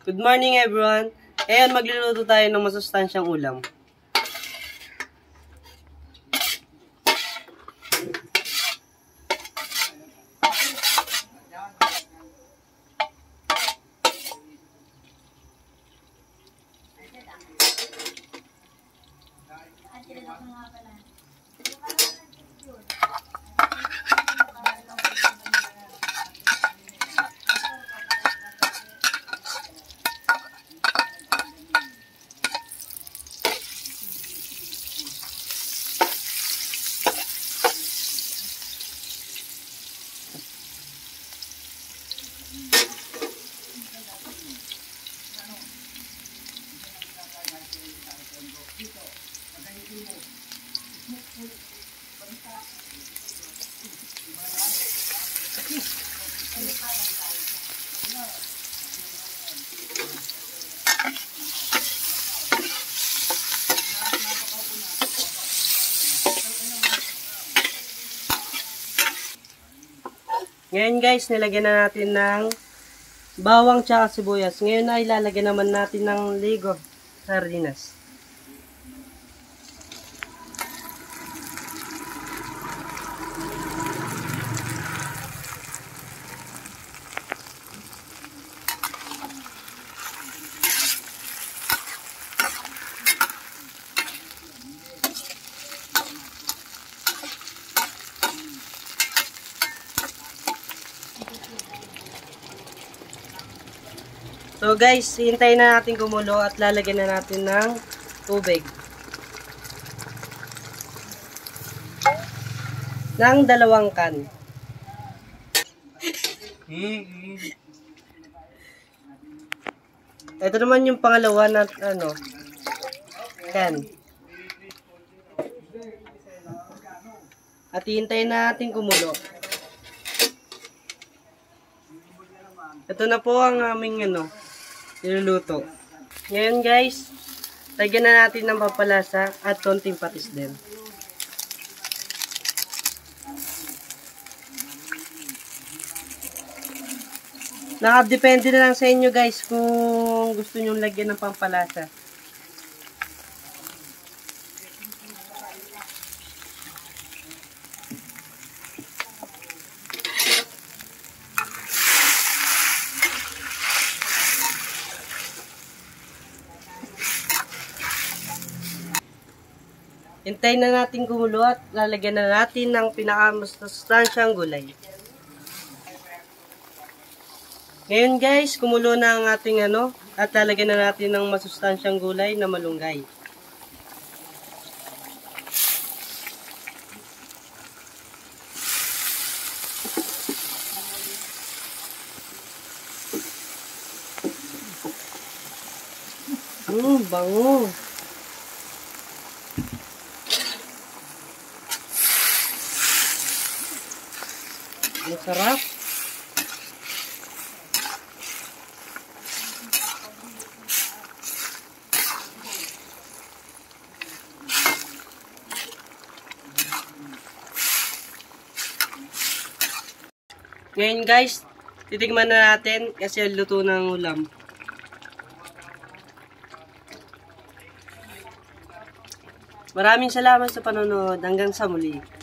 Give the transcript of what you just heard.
Good morning everyone! Ngayon magluluto tayo ng masustansyang ulam. Ngayon guys, nilagyan na natin ng bawang tsaka sibuyas. Ngayon ay lalagyan naman natin ng ligo sardinas. So guys, hintayin na natin kumulo at lalagyan na natin ng tubig. Ng 2 can. Ito naman yung pangalawa na can. At hintayin na natin kumulo. Ito na po ang aming niluluto. Ngayon guys, lagyan na natin ng pampalasa at konting patis din. Nakadepende na lang sa inyo guys kung gusto nyo lagyan ng pampalasa. Hintayin na natin kumulo at lalagyan na natin ng pinakamasustansyang gulay. Ngayon guys, kumulo na ang ating at lalagyan na natin ng masustansyang gulay na malunggay. Bango! Ang sarap. Ngayon guys, titigman na natin kasi luto ng ulam. Maraming salamat sa panonood. Hanggang sa muli.